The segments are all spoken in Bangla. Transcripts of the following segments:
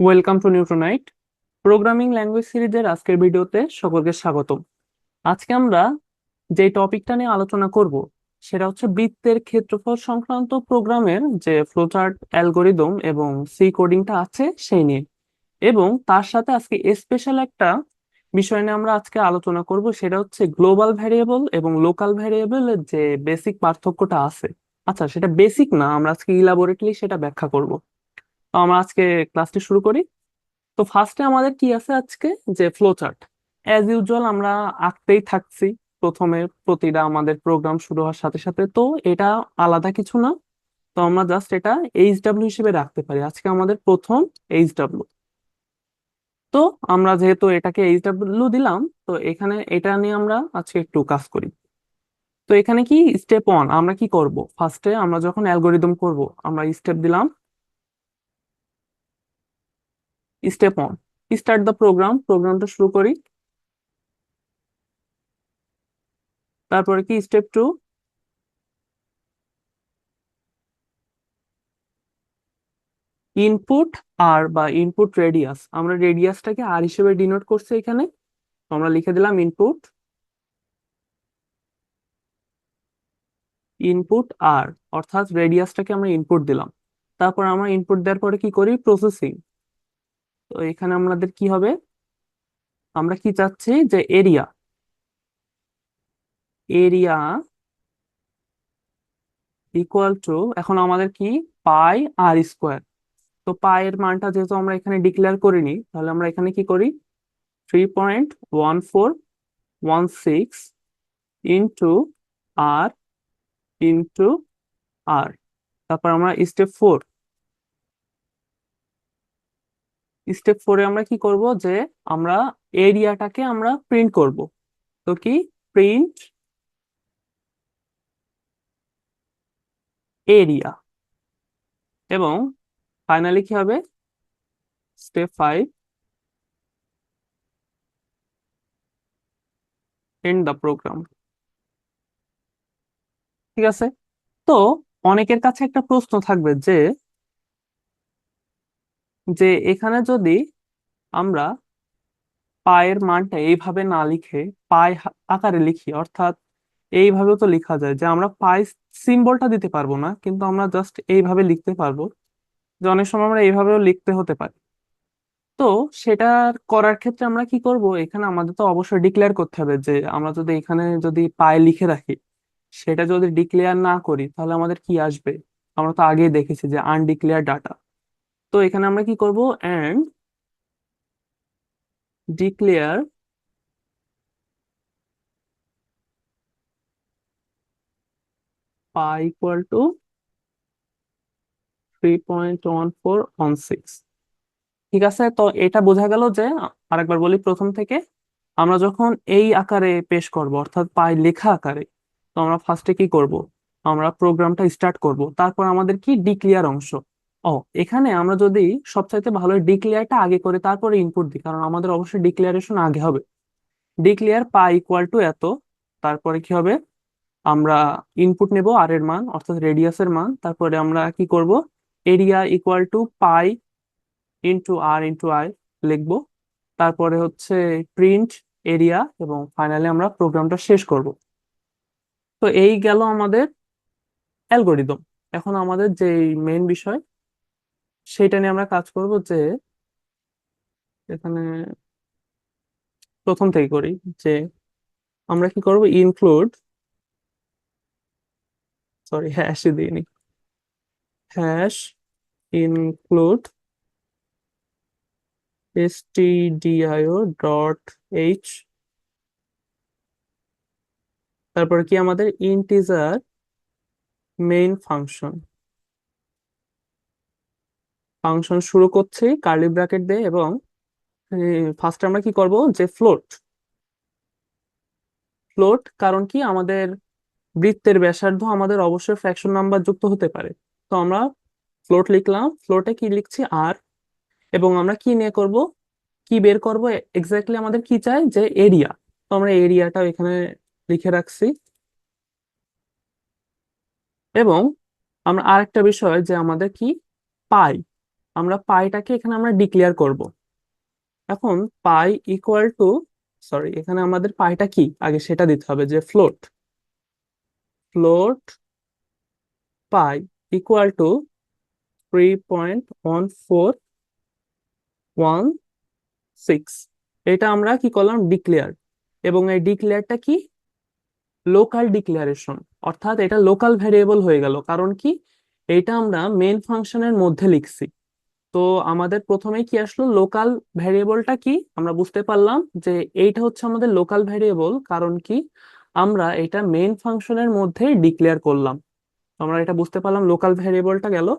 ওয়েলকাম টু নিউট্রোনাইট প্রোগ্রামিং ল্যাঙ্গুয়েজ সিরিজের আজকের ভিডিওতে সকলকে স্বাগতম। আজকে আমরা যে টপিকটা নিয়ে আলোচনা করব সেটা হচ্ছে বৃত্তের ক্ষেত্রফল সংক্রান্ত প্রোগ্রামের যে ফ্লোচার্ট অ্যালগোরিদম এবং সি কোডিংটা আছে সেই নিয়ে। এবং তার সাথে আজকে স্পেশাল একটা বিষয় নিয়ে আমরা আজকে আলোচনা করব, সেটা হচ্ছে গ্লোবাল ভ্যারিয়েবল এবং লোকাল ভ্যারিয়েবলের যে বেসিক পার্থক্যটা আছে। আচ্ছা, সেটা বেসিক না, আমরা আজকে ইলাবোরেটলি সেটা ব্যাখ্যা করব। তো আমরা আজকে ক্লাসটি শুরু করি। তো ফার্স্টে আমাদের কি আছে আজকে, যে ফ্লো চার্ট। অ্যাজ ইউজুয়াল আমরা আঁকতেই থাকছি প্রথমে প্রতিটা আমাদের প্রোগ্রাম শুরু হওয়ার সাথে সাথে। তো এটা আলাদা কিছু না, তো আমরা জাস্ট এটা এইচডাব্লিউ হিসেবে রাখতে পারি। আজকে আমাদের প্রথম এইচডাব্লিউ। তো আমরা যেহেতু এটাকে এইচডাব্লিউ দিলাম, তো এখানে এটা নিয়ে আমরা আজকে একটু কাজ করি। তো এখানে কি স্টেপ ওয়ান আমরা কি করব, ফার্স্টে আমরা যখন অ্যালগোরিদম করব আমরা স্টেপ দিলাম step one, start the program, প্রোগ্রামটা শুরু করি। তারপরে কি স্টেপ টু, ইনপুট আর বা ইনপুট রেডিয়াস। আমরা রেডিয়াসটাকে আর হিসেবে ডিনোট করছি এখানে, তো আমরা লিখে দিলাম ইনপুট, ইনপুট আর, অর্থাৎ রেডিয়াসটাকে আমরা ইনপুট দিলাম। তারপর আমরা ইনপুট দেওয়ার পরে কি করি, প্রসেসিং। তো এখানে আমাদের কি হবে, আমরা কি চাচ্ছি যে এরিয়া, এরিয়া ইকুয়াল টু, এখন আমাদের কি, পাই আর স্কোয়ার। তো পাই এর মানটা যেহেতু আমরা এখানে ডিক্লেয়ার করিনি, তাহলে আমরা এখানে কি করি, 3.1416 ইন্টু আর ইন্টু আর। তারপর আমরা স্টেপ 4 আমরা কি করব, যে আমরা এরিয়াটাকে আমরা প্রিন্ট করব। তো কি, প্রিন্ট এরিয়া। এবং ফাইনালি কি হবে, স্টেপ 5, এন্ড দ্য প্রোগ্রাম। ঠিক আছে। তো অনেকের কাছে একটা প্রশ্ন থাকবে যে এখানে যদি আমরা পায়ের মানটা এইভাবে না লিখে আকারে লিখি, অর্থাৎ এইভাবে তো লেখা যায় যে আমরা পাই সিম্বলটা দিতে পারবো না, কিন্তু আমরা জাস্ট এইভাবে লিখতে পারবো, যে অনেক সময় আমরা এইভাবেও লিখতে হতে পারে। তো সেটা করার ক্ষেত্রে আমরা কি করব, এখানে আমাদের তো অবশ্যই ডিক্লেয়ার করতে হবে যে আমরা যদি এখানে যদি পাই লিখে রাখি, সেটা যদি ডিক্লেয়ার না করি তাহলে আমাদের কি আসবে। আমরা তো আগেই দেখেছি যে আনডিক্লেয়ার ডাটা। তো এখানে আমরা কি করব, and declare pi equal to 3.1416। ঠিক আছে, তো এটা বোঝা গেল যে, আরেকবার বলি প্রথম থেকে, আমরা যখন এই আকারে পেশ করব, অর্থাৎ পাই লেখা আকারে, তো আমরা ফার্স্টে কি করব, আমরা প্রোগ্রামটা স্টার্ট করব। তারপর আমাদের কি, ডিক্লেয়ার অংশ। ও, এখানে আমরা যদি সবচাইতে ভালো ডিক্লেয়ারটা আগে করে তারপরে ইনপুট দিই, কারণ আমাদের অবশ্যই ডিক্লেয়ারেশন আগে হবে। ডিক্লেয়ার পাই ইকুয়াল টু এত, তারপরে কি হবে, আমরা ইনপুট নেব আর এর মান, অর্থাৎ রেডিয়াসের মান। তারপরে আমরা কি করব, area equal to pi into R into I লিখবো। তারপরে হচ্ছে প্রিন্ট এরিয়া, এবং ফাইনালি আমরা প্রোগ্রামটা শেষ করব। তো এই গেল আমাদের অ্যালগোরিদম। এখন আমাদের যে মেইন বিষয় সেটা নিয়ে আমরা কাজ করব, যে এখানে প্রথম থেকে করি, যে আমরা কি করব, ইনক্লুড, সরি হ্যাশই দিইনি, hash include stdio dot H. তারপরে কি, আমাদের ইন্টিজার মেইন ফাংশন, ফাংশন শুরু করছি কার্লি ব্র্যাকেট দিয়ে। এবং ফার্স্ট আমরা কি করব, যে ফ্লোট, ফ্লোট কারণ কি, আমাদের বৃত্তের ব্যাসার্ধ আমাদের অবশ্যই ফ্র্যাকশন নাম্বার যুক্ত হতে পারে। তো আমরা ফ্লোট লিখলাম, ফ্লোটে কি লিখছি, আর। এবং আমরা কি নিয়ে করব, কি বের করব, এক্স্যাক্টলি আমাদের কি চাই, যে এরিয়া। তো আমরা এরিয়াটাও এখানে লিখে রাখছি। এবং আমরা আরেকটা বিষয়, যে আমাদের কি, পাই, আমরা পাইটাকে এখানে আমরা ডিক্লেয়ার করব। এখন পাই ইকুয়াল টু, সরি, এখানে আমাদের পাইটা কি আগে সেটা দিতে হবে, যে float, float pi equal to 3.1416। এটা আমরা কি করলাম, ডিক্লেয়ার। এবং এই ডিক্লেয়ারটা কি, লোকাল ডিক্লারেশন, অর্থাৎ এটা লোকাল ভ্যারিয়েবল হয়ে গেল। কারণ কি, এটা আমরা মেন ফাংশনের মধ্যে লিখছি। তো আমাদের প্রথমে কি আসলো, লোকাল ভ্যারিয়েবলটা কি আমরা বুঝতে পারলাম যে এইটা হচ্ছে আমাদের লোকাল ভ্যারিয়েবল। কারণ কি, আমরা এটা মেইন ফাংশনের মধ্যে ডিক্লেয়ার করলাম। তো আমরা এটা বুঝতে পারলাম, লোকাল ভ্যারিয়েবলটা গেল।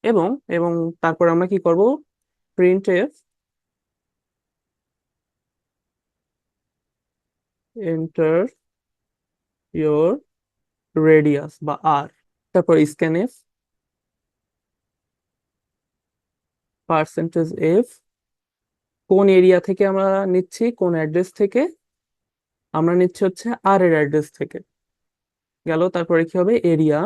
এবং এবং তারপর আমরা কি করব, print F enter your radius বা আর, তারপর স্ক্যান এফ পার্সেন্টেজ এফ, কোন এরিয়া থেকে আমরা নিচ্ছি, কোন অ্যাড্রেস থেকে আমরা নিচ্ছি, হচ্ছে আর এর অ্যাড্রেস থেকে গেল। তারপরে কি হবে, এরিয়া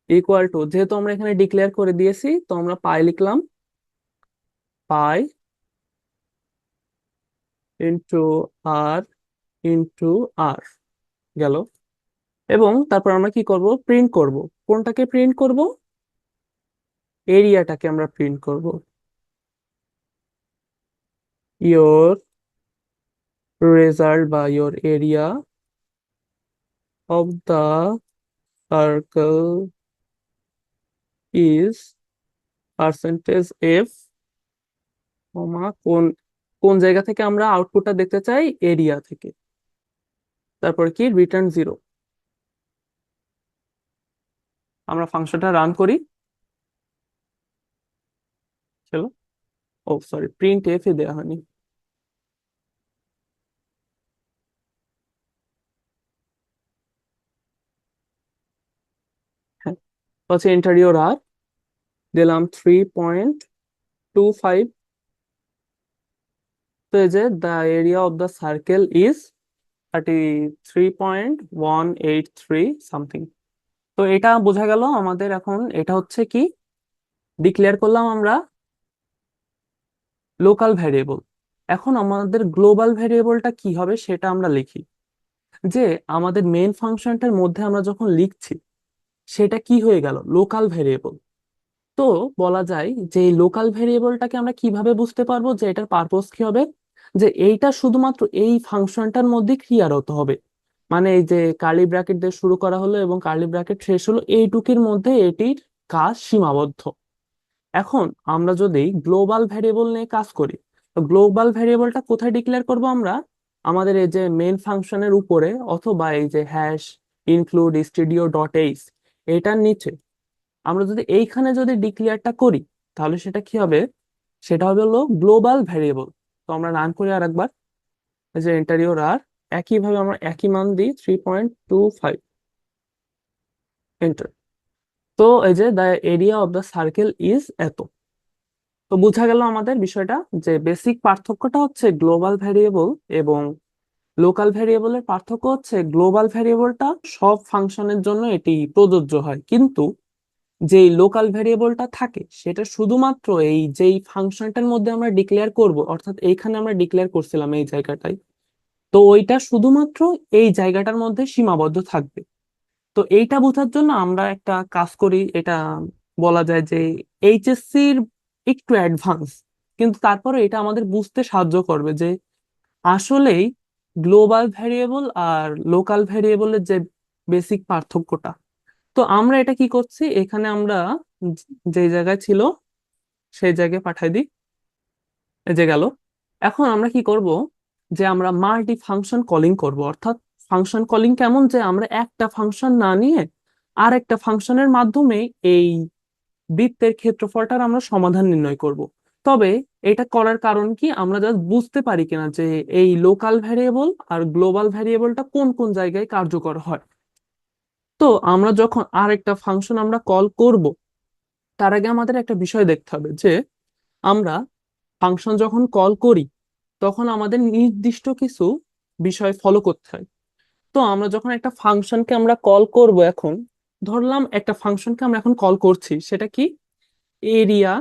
ইকুয়াল টু, যেহেতু আমরা এখানে ডিক্লেয়ার করে দিয়েছি তো আমরা পাই লিখলাম, পাই ইন্টু আর ইন্টু আর গেল। এবং তারপর আমরা কি করব, প্রিন্ট করব। কোনটাকে প্রিন্ট করব, এরিয়াটাকে আমরা প্রিন্ট করব। ইয়োর রেজাল্ট বা your area of the circle is percentage F, কোন কোন জায়গা থেকে আমরা আউটপুটটা দেখতে চাই, এরিয়া থেকে। তারপর কি, রিটার্ন 0। আমরা ফাংশনটা রান করি, চলো। ও সরি, প্রিন্ট এফ এ দেওয়া হয়নি। হ্যাঁ, হচ্ছে এন্টার ইউর আর, দিলাম 3.25। তো এই যে the area of the circle is 33.183 something. তো এটা বোঝা গেল আমাদের। এখন এটা হচ্ছে কি, ডিক্লেয়ার করলাম আমরা লোকাল ভ্যারিয়েবল। এখন আমাদের গ্লোবাল ভ্যারিয়েবলটা কি হবে সেটা আমরা লিখি। যে আমাদের মেন ফাংশনটার মধ্যে আমরা যখন লিখছি সেটা কি হয়ে গেল, লোকাল ভ্যারিয়েবল। তো বলা যায় যে এই লোকাল ভ্যারিয়েবলটাকে আমরা কিভাবে বুঝতে পারবো যে এটার পারপোজ কি হবে, যে এইটা শুধুমাত্র এই ফাংশনটার মধ্যে ক্রিয়ারত হবে। মানে এই যে কার্লি ব্র্যাকেট দিয়ে শুরু করা হলো এবং কার্লি ব্র্যাকেট শেষ হলো, এইটুকির মধ্যে এটির কাজ সীমাবদ্ধ। এখন আমরা যদি গ্লোবাল ভ্যারিয়েবল নিয়ে কাজ করি, তো গ্লোবাল ভ্যারিয়েবলটা কোথায় ডিক্লেয়ার করব আমরা, আমাদের এই যে মেন ফাংশনের উপরে, অথবা এই যে hash include studio dot H, এটার নিচে আমরা যদি এইখানে যদি ডিক্লেয়ারটা করি, তাহলে সেটা কি হবে, সেটা হবে হলো গ্লোবাল ভ্যারিয়েবল। তো আমরা রান করি আর একবার, এই যে এন্টার ইউর আর, একইভাবে আমরা একই মান দিই 3.25, এন্টার। তো এই যে the area of the circle is এত। তো বোঝা গেল আমাদের বিষয়টা, যে বেসিক পার্থক্যটা হচ্ছে গ্লোবাল ভ্যারিয়েবল এবং লোকাল ভ্যারিয়েবলের পার্থক্য হচ্ছে, গ্লোবাল ভ্যারিয়েবলটা সব ফাংশনের জন্য এটি প্রযোজ্য হয়, কিন্তু যেই লোকাল ভ্যারিয়েবলটা থাকে সেটা শুধুমাত্র এই যেই ফাংশনটার মধ্যে আমরা ডিক্লেয়ার করব, অর্থাৎ এইখানে আমরা ডিক্লেয়ার করছিলাম এই জায়গাটায়, তো ওইটা শুধুমাত্র এই জায়গাটার মধ্যে সীমাবদ্ধ থাকবে। তো এইটা বোঝার জন্য আমরা একটা কাজ করি, এটা বলা যায় যে এইচএসসির একটু অ্যাডভান্স, কিন্তু তারপরে এটা আমাদের বুঝতে সাহায্য করবে যে আসলেই গ্লোবাল ভ্যারিয়েবল আর লোকাল ভ্যারিয়েবলের যে বেসিক পার্থক্যটা। তো আমরা এটা কি করছি, এখানে আমরা যে জায়গায় ছিল সেই জায়গায় পাঠাই দিই, এই যে গেল। এখন আমরা কি করব, যে আমরা মাল্টি ফাংশন কলিং করব। অর্থাৎ ফাংশন কলিং কেমন, যে আমরা একটা ফাংশন না নিয়ে আর একটা ফাংশনের মাধ্যমে এই বৃত্তের ক্ষেত্রফলটার আমরা সমাধান নির্ণয় করব। তবে এটা করার কারণ কি, আমরা জাস্ট বুঝতে পারি কিনা যে এই লোকাল ভ্যারিয়েবল আর গ্লোবাল ভ্যারিয়েবলটা কোন কোন জায়গায় কার্যকর হয়। তো আমরা যখন আর একটা ফাংশন আমরা কল করব, তার আগে আমাদের একটা বিষয় দেখতে হবে, যে আমরা ফাংশন যখন কল করি তখন আমাদের নির্দিষ্ট কিছু বিষয় ফলো করতে হয়। তো আমরা যখন একটা ফাংশনকে আমরা কল করব, এখন ধরলাম একটা ফাংশনকে আমরা এখন কল করছি, সেটা কি, এরিয়া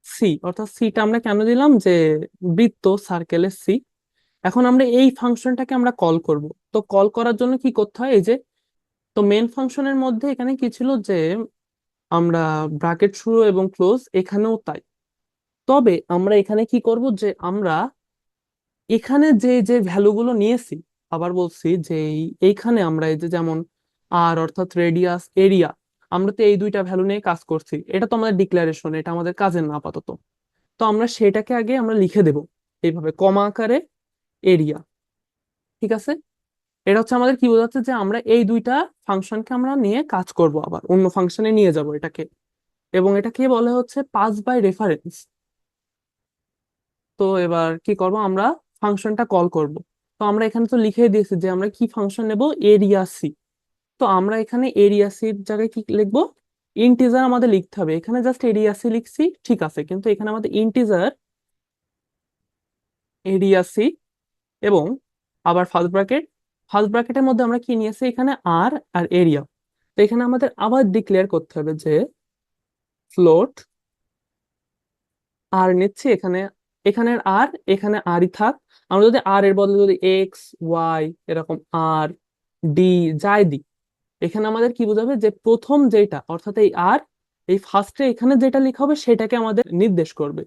সি, অর্থাৎ সিটা আমরা কেন দিলাম, যে বৃত্ত সার্কেলের সি। এখন আমরা এই ফাংশনটাকে আমরা কল করব। তো কল করার জন্য কি করতে হয়, এই যে, তো মেন ফাংশনের মধ্যে এখানে কি ছিল, যে আমরা ব্র্যাকেট শুরু এবং ক্লোজ, এখানেও তাই। তবে আমরা এখানে কি করব, যে আমরা এখানে যে যে ভ্যালুগুলো নিয়েছি, আবার বলছি যে এইখানে আমরা এই যে যেমন আর অর্থাৎ রেডিয়াস, এরিয়া, আমরা তো এই দুইটা ভ্যালু নিয়ে কাজ করছি। এটা তো আমাদের ডিক্লারেশন, এটা আমাদের কাজের না আপাতত। তো আমরা সেটাকে আগে আমরা লিখে দেব এইভাবে কমা আকারে, এরিয়া। ঠিক আছে, এটা হচ্ছে আমাদের কি বোঝাচ্ছে, যে আমরা এই দুইটা ফাংশনকে আমরা নিয়ে কাজ করব, আবার অন্য ফাংশনে নিয়ে যাব এটাকে। এবং এটাকে বলে হচ্ছে পাস বাই রেফারেন্স। তো এবার কি করব, আমরা ফাংশনটা কল করব। তো আমরা এখানে তো লিখে দিয়েছি যে আমরা কি ফাংশন নেব, এরিয়া সি। তো আমরা এখানে এরিয়া সির জায়গায় কি লিখবো, ইন্টিজার আমাদের লিখতে হবে। এখানে জাস্ট এরিয়া সি লিখছি, ঠিক আছে, কিন্তু এখানে আমাদের ইন্টিজার এরিয়া সি, এবং আবার ফার্স্ট ব্র্যাকেট। ফার্স্ট ব্র্যাকেটের মধ্যে আমরা কি নিয়েছি, এখানে আর আর এরিয়া। তো এখানে আমাদের আবার ডিক্লেয়ার করতে হবে যে ফ্লোট আর নিচ্ছি এখানে, এখানের আর, এখানে আরই থাক। আমরা যদি আর এর বদলে যদি এক্স ওয়াই এরকম আর ডি যাই দিই, এখানে আমাদের কি বোঝাবে, যে প্রথম যেটা অর্থাৎ এই আর, এই ফার্স্টে এখানে যেটা লেখা হবে সেটাকে আমাদের নির্দেশ করবে।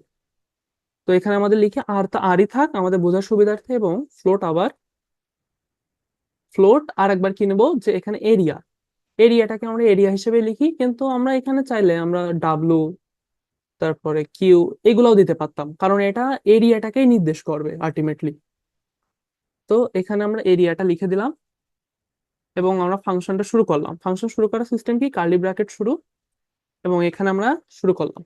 তো এখানে আমাদের লিখে আর, তা আরই থাক আমাদের বোঝার সুবিধার্থে, এবং ফ্লোট আবার ফ্লোট আর একবার কি নেবো, যে এখানে এরিয়া, এরিয়াটাকে আমরা এরিয়া হিসেবে লিখি, কিন্তু আমরা এখানে চাইলে আমরা ডাব্লু, তারপরে কিউ, এগুলাও দিতে পারতাম, কারণ এটা এরিয়াটাকেই নির্দেশ করবে আলটিমেটলি। তো এখানে আমরা এরিয়াটা লিখে দিলাম, এবং আমরা ফাংশনটা শুরু করলাম। ফাংশন শুরু করার সিস্টেম কি, কার্লি ব্র্যাকেট শুরু, এবং এখানে আমরা শুরু করলাম।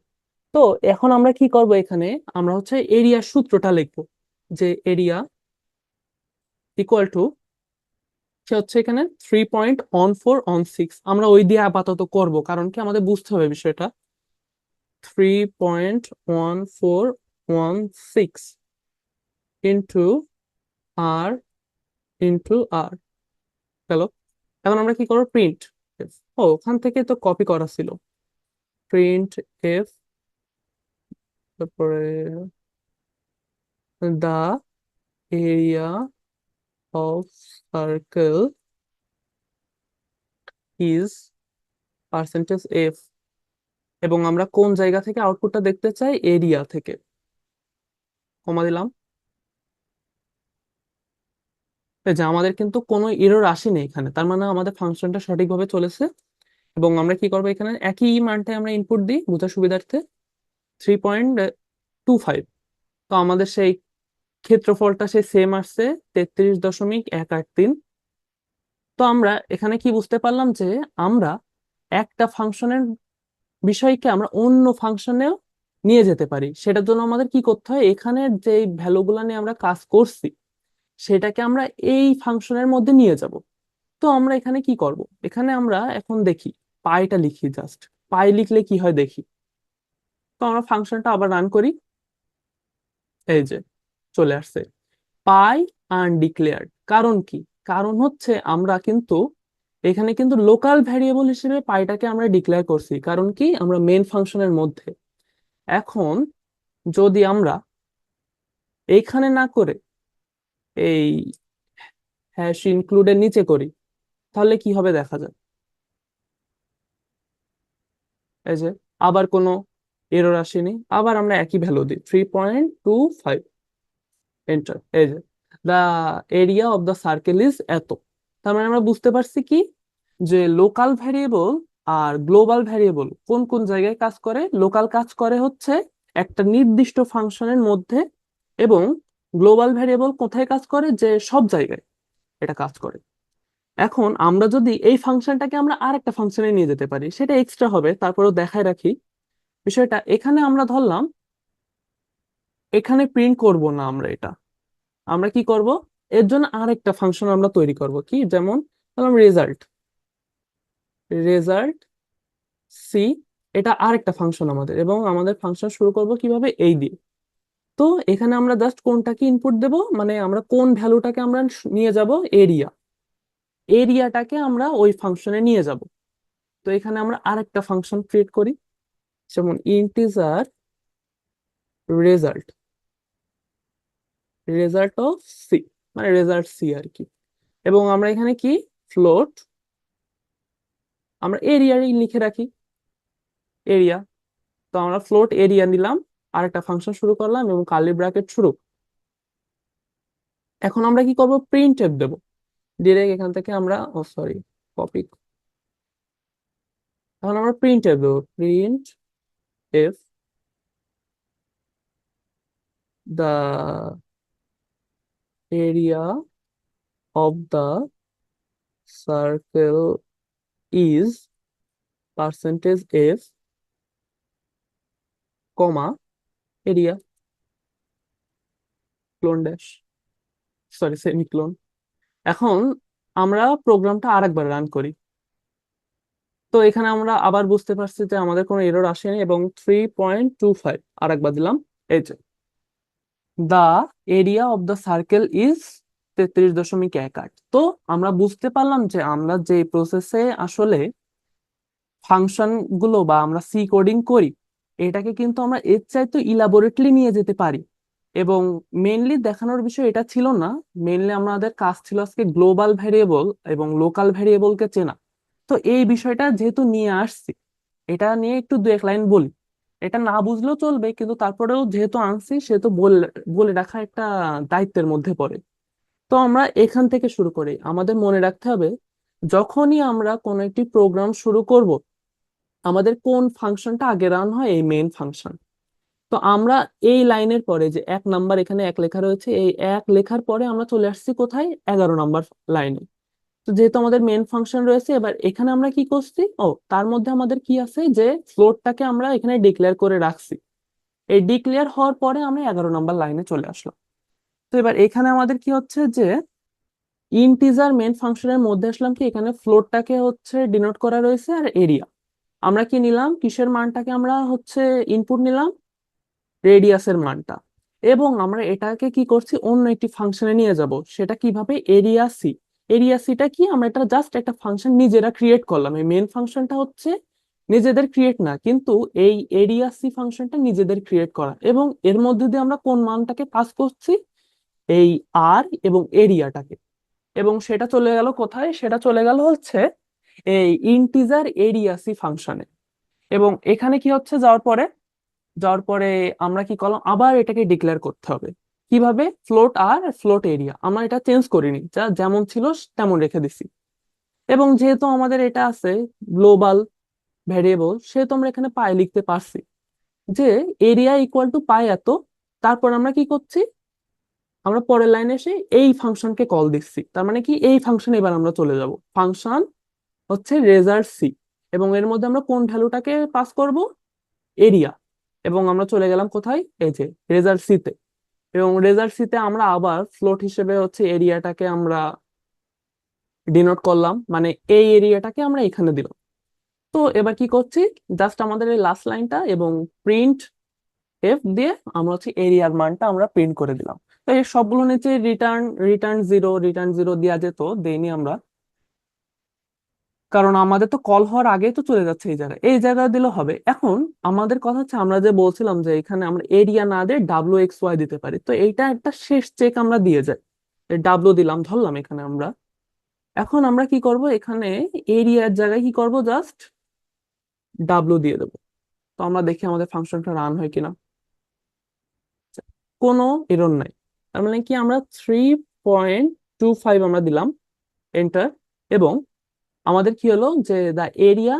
তো এখন আমরা কি করব, এখানে আমরা হচ্ছে এরিয়ার সূত্রটা লিখবো, যে এরিয়া ইকুয়াল টু, সে হচ্ছে এখানে 3.1416, আমরা ওই দিয়ে আপাতত করব, কারণ কি আমাদের বুঝতে হবে বিষয়টা। 3.1416 ইন্টু আর ইন্টু আর গেল। এখন আমরা কি করবো, প্রিন্ট এফ। ও, ওখান থেকে তো কপি করা ছিল, প্রিন্ট এফ, তারপরে the area of circle is percentage f. এবং আমরা কোন জায়গা থেকে আউটপুটটা দেখতে চাই, এরিয়া থেকে, কমা দিলাম। এই যে আমাদের কিন্তু কোনো এরর আসেনি এখানে, তার মানে আমাদের ফাংশনটা সঠিকভাবে চলেছে। এবং আমরা কি করবো, এখানে একই মানটাই আমরা ইনপুট দিই বোঝার সুবিধার্থে, 3.25। তো আমাদের সেই ক্ষেত্রফলটা সেই সেম আসছে, 33.183। তো আমরা এখানে কি বুঝতে পারলাম, যে আমরা একটা ফাংশনের বিষয়কে আমরা অন্য ফাংশনেও নিয়ে যেতে পারি। সেটার জন্য আমাদের কি করতে হয়, এখানে যে ভ্যালুগুলো নিয়ে আমরা কাজ করছি সেটাকে আমরা এই ফাংশনের মধ্যে নিয়ে যাব। তো আমরা এখানে কি করব, এখানে আমরা এখন দেখি, পাইটা লিখি, জাস্ট পাই লিখলে কি হয় দেখি। তো আমরা ফাংশনটা আবার রান করি, এই যে চলে আসছে পাই আনডিক্লেয়ার্ড। কারণ কি, কারণ হচ্ছে আমরা কিন্তু এখানে কিন্তু লোকাল ভ্যারিয়েবল হিসেবে পাইটাকে আমরা ডিক্লেয়ার করছি, কারণ কি আমরা মেন ফাংশনের মধ্যে। এখন যদি আমরা এইখানে না করে এই হ্যাশ ইনক্লুডের নিচে করি, তাহলে কি হবে দেখা যায়, এই যে আবার কোনো এরর আসেনি, আবার আমরা একই ভ্যালু দিই 3.25, এন্টার। এই যে the area of the circle is এত। তার মানে আমরা বুঝতে পারছি কি, যে লোকাল ভ্যারিয়েবল আর গ্লোবাল ভ্যারিয়েবল কোন কোন জায়গায় কাজ করে। লোকাল কাজ করে হচ্ছে একটা নির্দিষ্ট ফাংশনের মধ্যে, এবং গ্লোবাল ভ্যারিয়েবল কোথায় কাজ করে, যে সব জায়গায় এটা কাজ করে। এখন আমরা যদি এই ফাংশনটাকে আমরা আর একটা ফাংশনে নিয়ে যেতে পারি, সেটা এক্সট্রা হবে, তারপরেও দেখায় রাখি বিষয়টা। এখানে আমরা ধরলাম এখানে প্রিন্ট করব না আমরা এটা, আমরা কি করব, এর জন্য আর একটা ফাংশন আমরা তৈরি করব, কি যেমন ধরলাম রেজাল্ট, রেজাল্ট সি, এটা আরেকটা ফাংশন আমাদের। এবং আমাদের ফাংশন শুরু করব কিভাবে, এই দিয়ে। তো এখানে আমরা জাস্ট কোনটাকে ইনপুট দেব, মানে আমরা কোন ভ্যালুটাকে আমরা নিয়ে যাব, এরিয়া, এরিয়াটাকে আমরা ওই ফাংশনে নিয়ে যাব। তো এখানে আমরা আরেকটা ফাংশন ক্রিয়েট করি, যেমন integer result, result of C, মানে রেজাল্ট সি আর কি। এবং আমরা এখানে কি ফ্লোট, আমরা এরিয়ারই লিখে রাখি, এরিয়া। তো আমরা ফ্লোট এরিয়া নিলাম, আর একটা ফাংশন শুরু করলাম এবং কার্লি ব্র্যাকেট শুরু। এখন আমরা কি করব, প্রিন্ট এফ দেবো ডিরেক্ট এখান থেকে আমরা, ও সরি, কপি। এখন আমরা প্রিন্ট এফ দেবো, print F the area of the circle is percentage F, comma area, clone dash, sorry semicolon. এখন আমরা প্রোগ্রামটা আরেকবার রান করি। তো এখানে আমরা আবার বুঝতে পারছি যে আমাদের কোনো এরর আসেনি, এবং 3.25 আরেকবার দিলাম, এই যে the area of the circle is 33.18। তো আমরা বুঝতে পারলাম যে আমরা যে প্রসেসে আসলে ফাংশন গুলো বা আমরা সি কোডিং করি, এটাকে কিন্তু আমরা এর চাইতে ইলাবোরেটলি নিয়ে যেতে পারি। এবং মেইনলি দেখানোর বিষয় এটা ছিল না, মেইনলি আমাদের কাজ ছিল আজকে গ্লোবাল ভ্যারিয়েবল এবং লোকাল ভ্যারিয়েবলকে চেনা। তো এই বিষয়টা যেহেতু নিয়ে আসছি, এটা নিয়ে একটু দু এক লাইন বলি। এটা না বুঝলেও চলবে, কিন্তু তারপরেও যেহেতু আনছি সেহেতু বলে বলে রাখা একটা দায়িত্বের মধ্যে পড়ে। তো আমরা এখান থেকে শুরু করি। আমাদের মনে রাখতে হবে, যখনই আমরা কোনো একটি প্রোগ্রাম শুরু করব, আমাদের কোন ফাংশনটা আগে রান হয়, এই মেইন ফাংশন। তো আমরা এই লাইনের পরে যে 1 নাম্বার, এখানে 1 লেখা রয়েছে, এই 1 লেখার পরে আমরা চলে আসছি কোথায়, 11 নাম্বার লাইনে। তো যেহেতু আমাদের মেইন ফাংশন রয়েছে, এবার এখানে আমরা কি করছি, ও তার মধ্যে আমাদের কি আছে, যে ফ্লোটটাকে আমরা এখানে ডিক্লেয়ার করে রাখছি। এই ডিক্লেয়ার হওয়ার পরে আমরা 11 নাম্বার লাইনে চলে আসলাম। তো এবার এখানে আমাদের কি হচ্ছে, যে ইন্টিজার মেইন ফাংশনের মধ্যে আসলাম, কি এখানে ফ্লোটটাকে হচ্ছে ডিনোট করা রয়েছে, আর এরিয়া আমরা কি নিলাম, কিসের মানটাকে আমরা হচ্ছে ইনপুট নিলাম, রেডিয়াসের মানটা। এবং আমরা এটাকে কি করছি, অন্য একটি ফাংশনে নিয়ে যাব। সেটা কিভাবে, এরিয়া সি। এরিয়া সিটা কি, আমরা এটা জাস্ট একটা ফাংশন নিজেরা ক্রিয়েট করলাম। এই মেন ফাংশনটা হচ্ছে নিজেদের ক্রিয়েট না, কিন্তু এই এরিয়া সি ফাংশনটা নিজেদের ক্রিয়েট করা। এবং এর মধ্যে দিয়ে আমরা কোন মানটাকে পাস করছি, এই আর এবং এরিয়াটাকে। এবং সেটা চলে গেল কোথায়, সেটা চলে গেল হচ্ছে এই ইন্টিজার এরিয়া সি ফাংশনে। এবং এখানে কি হচ্ছে, যাওয়ার পরে আমরা কি করলাম, আবার এটাকে ডিক্লেয়ার করতে হবে। কিভাবে, ফ্লোট আর ফ্লোট এরিয়া, আমরা এটা চেঞ্জ করিনি, যা যেমন ছিল তেমন রেখে দিছি। এবং যেহেতু আমাদের এটা আছে গ্লোবাল ভ্যারিয়েবল, সেহেতু আমরা এখানে পাই লিখতে পারছি, যে এরিয়া ইকুয়াল টু পাই এত। তারপর আমরা কি করছি, আমরা পরের লাইনে এসে এই ফাংশনকে কল দিচ্ছি। তার মানে কি, এই ফাংশন এবার আমরা চলে যাব, ফাংশন হচ্ছে রেজাল্ট সি। এবং এর মধ্যে আমরা কোন ভ্যালুটাকে পাস করব, এরিয়া। এবং আমরা চলে গেলাম কোথায়, এই যে রেজাল্ট সি তে। এবং রেজাল্ট সি তে আমরা আবার ফ্লোট হিসেবে হচ্ছে এরিয়াটাকে আমরা ডিনোট করলাম, মানে এই এরিয়াটাকে আমরা এখানে দিলাম। তো এবার কি করছি, জাস্ট আমাদের এই লাস্ট লাইনটা এবং প্রিন্ট এফ দিয়ে আমরা হচ্ছে এরিয়ার মানটা আমরা প্রিন্ট করে দিলাম। তো এই সবগুলো নিচে রিটার্ন রিটার্ন জিরো দেওয়া যেত, দেইনি আমরা, কারণ আমাদের তো কল হওয়ার আগেই তো চলে যাচ্ছে এই জায়গায় দিলে হবে। এখন আমাদের কথা হচ্ছে, আমরা যে বলছিলাম যে এখানে আমরা এরিয়া না দিয়ে WXY দিতে পারি, তো এইটা একটা শেষ চেক আমরা দিয়ে যাই। ডাব্লু দিলাম ধরলাম এখানে আমরা। এখন আমরা কি করব, এখানে এরিয়ার জায়গায় কি করব, জাস্ট ডাব্লু দিয়ে দেবো। তো আমরা দেখি আমাদের ফাংশনটা রান হয় কিনা, কোনো এরর নাই। তার মানে কি, আমরা 3.25 আমরা দিলাম, এন্টার। এবং আমাদের কি হলো, যে the area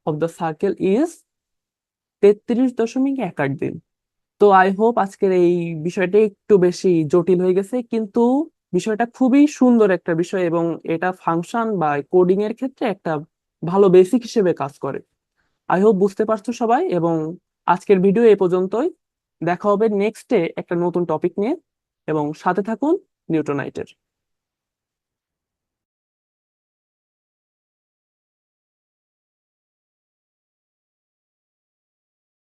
of the circle is 33.18 দিন। তো আই হোপ আজকের এই বিষয়টা একটু বেশি জটিল হয়ে গেছে, কিন্তু বিষয়টা খুবই সুন্দর একটা বিষয়, এবং এটা ফাংশন বা কোডিং এর ক্ষেত্রে একটা ভালো বেসিক হিসেবে কাজ করে। আই হোপ বুঝতে পারছো সবাই। এবং আজকের ভিডিও এ পর্যন্তই। দেখা হবে নেক্সটে একটা নতুন টপিক নিয়ে, এবং সাথে থাকুন নিউটনাইটের।